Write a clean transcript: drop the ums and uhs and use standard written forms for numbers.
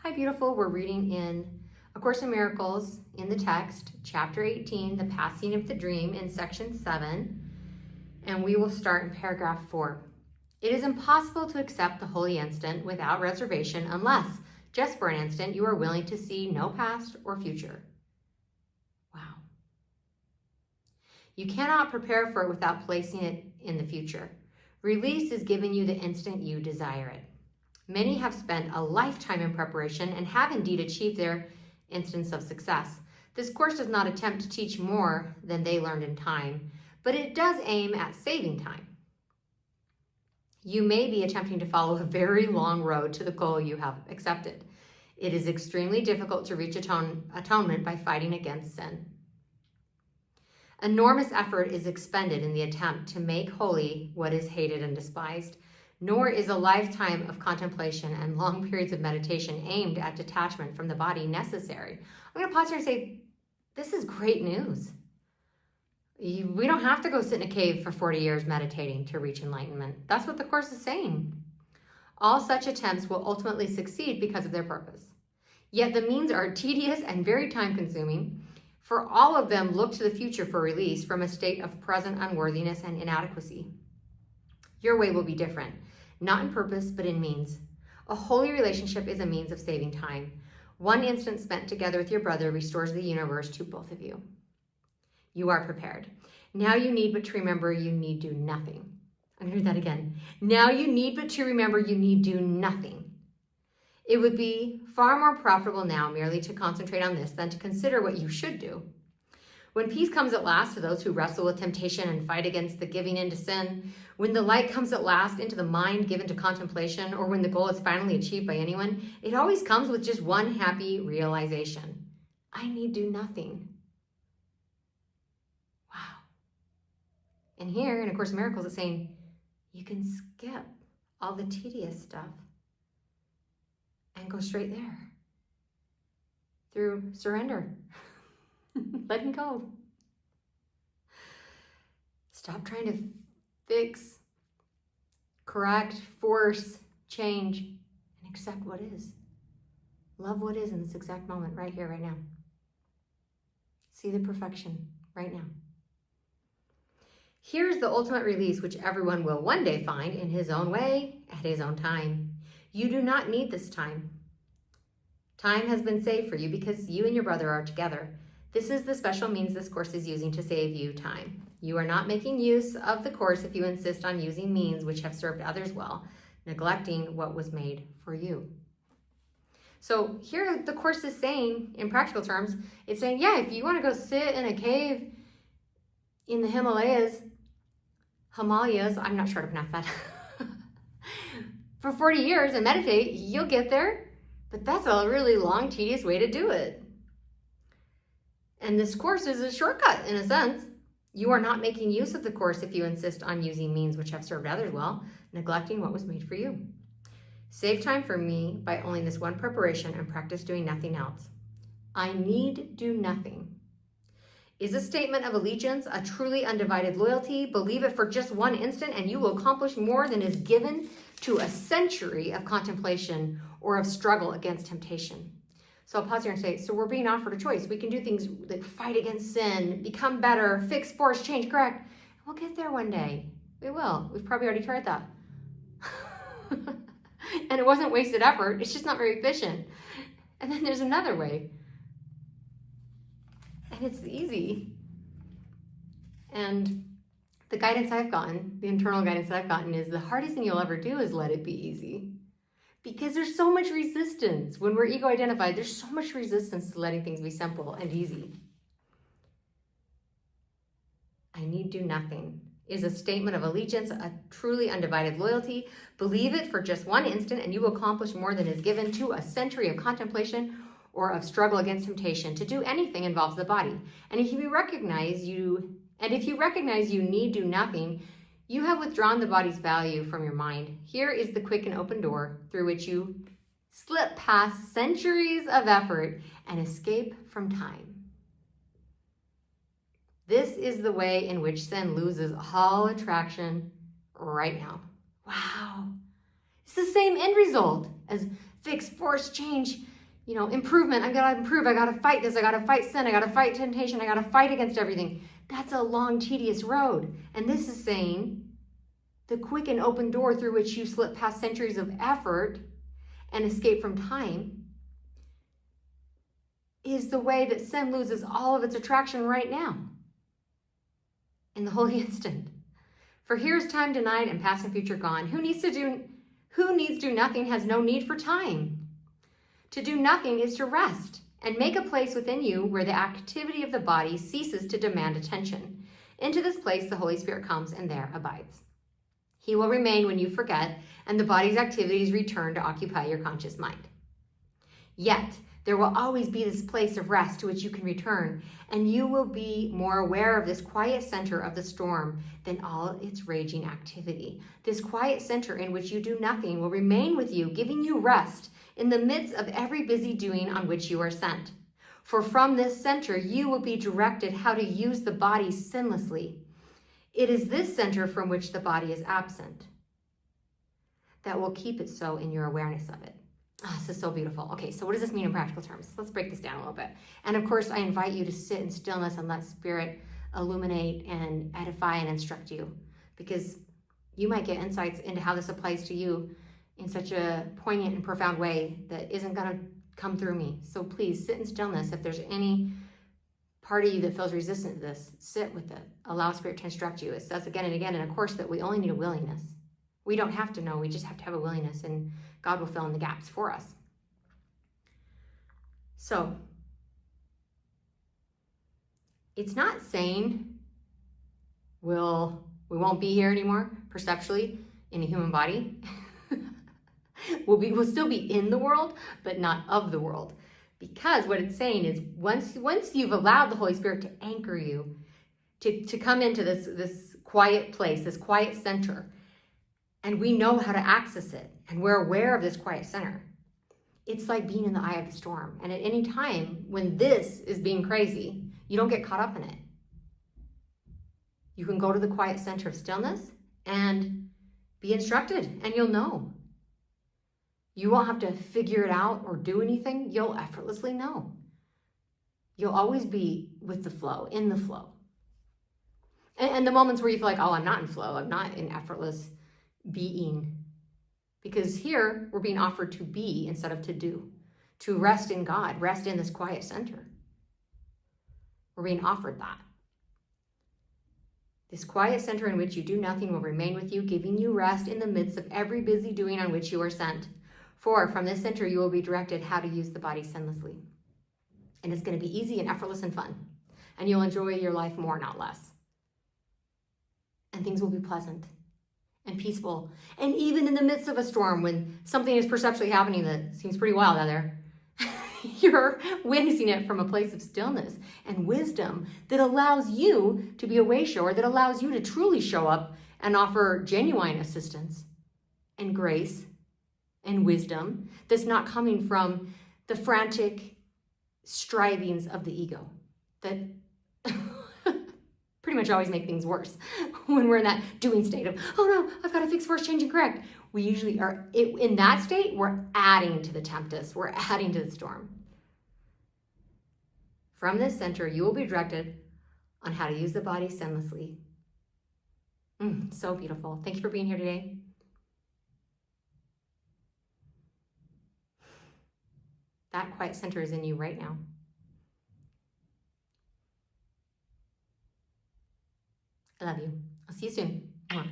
Hi, beautiful. We're reading in A Course in Miracles in the text, chapter 18, The Passing of the Dream, in section 7, and we will start in paragraph 4. It is impossible to accept the holy instant without reservation unless, just for an instant, you are willing to see no past or future. Wow. You cannot prepare for it without placing it in the future. Release is giving you the instant you desire it. Many have spent a lifetime in preparation and have indeed achieved their instance of success. This course does not attempt to teach more than they learned in time, but it does aim at saving time. You may be attempting to follow a very long road to the goal you have accepted. It is extremely difficult to reach atonement by fighting against sin. Enormous effort is expended in the attempt to make holy what is hated and despised. Nor is a lifetime of contemplation and long periods of meditation aimed at detachment from the body necessary. I'm going to pause here and say, this is great news. We don't have to go sit in a cave for 40 years meditating to reach enlightenment. That's what the Course is saying. All such attempts will ultimately succeed because of their purpose. Yet the means are tedious and very time-consuming, for all of them look to the future for release from a state of present unworthiness and inadequacy. Your way will be different, not in purpose, but in means. A holy relationship is a means of saving time. One instant spent together with your brother restores the universe to both of you. You are prepared. Now you need but to remember you need do nothing. I'm going to read that again. Now you need but to remember you need do nothing. It would be far more profitable now merely to concentrate on this than to consider what you should do. When peace comes at last to those who wrestle with temptation and fight against the giving in to sin, when the light comes at last into the mind given to contemplation, or when the goal is finally achieved by anyone, it always comes with just one happy realization. I need do nothing. Wow. And here in A Course in Miracles, it's saying you can skip all the tedious stuff and go straight there through surrender. Letting go. Stop trying to fix, correct, force, change, and accept what is. Love what is in this exact moment, right here, right now. See the perfection right now. Here's the ultimate release, which everyone will one day find in his own way, at his own time. You do not need this time. Time has been saved for you because you and your brother are together. This is the special means this Course is using to save you time. You are not making use of the Course if you insist on using means which have served others well, neglecting what was made for you. So here the Course is saying, in practical terms, it's saying, yeah, if you want to go sit in a cave in the Himalayas, I'm not sure how to pronounce that, for 40 years and meditate, you'll get there. But that's a really long, tedious way to do it. And this Course is a shortcut, in a sense. You are not making use of the Course if you insist on using means which have served others well, neglecting what was made for you. Save time for me by only this one preparation and practice doing nothing else. I need do nothing. Is a statement of allegiance, a truly undivided loyalty. Believe it for just one instant and you will accomplish more than is given to a century of contemplation or of struggle against temptation. So I'll pause here and say, so we're being offered a choice. We can do things that fight against sin, become better, fix, force, change, correct. We'll get there one day. We will. We've probably already tried that. And it wasn't wasted effort. It's just not very efficient. And then there's another way. And it's easy. And the guidance I've gotten, the internal guidance that I've gotten is the hardest thing you'll ever do is let it be easy. Because there's so much resistance. When we're ego identified, there's so much resistance to letting things be simple and easy. I need do nothing is a statement of allegiance, a truly undivided loyalty. Believe it for just one instant and you will accomplish more than is given to a century of contemplation or of struggle against temptation. To do anything involves the body. And if you recognize you need do nothing, you have withdrawn the body's value from your mind. Here is the quick and open door through which you slip past centuries of effort and escape from time. This is the way in which sin loses all attraction right now. Wow. It's the same end result as fix, force, change, improvement. I gotta improve. I gotta fight this. I gotta fight sin. I gotta fight temptation. I gotta fight against everything. That's a long, tedious road. And this is saying the quick and open door through which you slip past centuries of effort and escape from time is the way that sin loses all of its attraction right now, in the holy instant. For here's time denied and past and future gone. Who needs do nothing has no need for time. To do nothing is to rest and make a place within you where the activity of the body ceases to demand attention. Into this place the Holy Spirit comes and there abides. He will remain when you forget, and the body's activities return to occupy your conscious mind. Yet, there will always be this place of rest to which you can return, and you will be more aware of this quiet center of the storm than all its raging activity. This quiet center in which you do nothing will remain with you, giving you rest in the midst of every busy doing on which you are sent. For from this center, you will be directed how to use the body sinlessly. It is this center from which the body is absent that will keep it so in your awareness of it. Oh, this is so beautiful. Okay, so what does this mean in practical terms? Let's break this down a little bit. And of course, I invite you to sit in stillness and let Spirit illuminate and edify and instruct you, because you might get insights into how this applies to you in such a poignant and profound way that isn't going to come through me. So please sit in stillness. If there's any part of you that feels resistant to this, sit with it. Allow Spirit to instruct you. It says again and again in a course that we only need a willingness. We don't have to know. We just have to have a willingness, and God will fill in the gaps for us. So, it's not saying we won't be here anymore, perceptually, in a human body. We'll still be in the world, but not of the world. Because what it's saying is once you've allowed the Holy Spirit to anchor you, to come into this quiet place, this quiet center, and we know how to access it, and we're aware of this quiet center, it's like being in the eye of the storm. And at any time when this is being crazy, you don't get caught up in it. You can go to the quiet center of stillness and be instructed, and you'll know. You won't have to figure it out or do anything. You'll effortlessly know. You'll always be with the flow, in the flow. And the moments where you feel like, oh, I'm not in flow, I'm not in effortless being. Because here, we're being offered to be instead of to do. To rest in God, rest in this quiet center. We're being offered that. This quiet center in which you do nothing will remain with you, giving you rest in the midst of every busy doing on which you are sent. For from this center, you will be directed how to use the body sinlessly. And it's going to be easy and effortless and fun. And you'll enjoy your life more, not less. And things will be pleasant and peaceful. And even in the midst of a storm, when something is perceptually happening that seems pretty wild out there, you're witnessing it from a place of stillness and wisdom that allows you to be a way shower, that allows you to truly show up and offer genuine assistance and grace and wisdom that's not coming from the frantic strivings of the ego that pretty much always make things worse when we're in that doing state of, oh no, I've got to fix, force, change, and correct. We usually are, in that state, we're adding to the tempest. We're adding to the storm. From this center, you will be directed on how to use the body sinlessly. So beautiful. Thank you for being here today. That quiet center is in you right now. I love you. I'll see you soon. Mwah.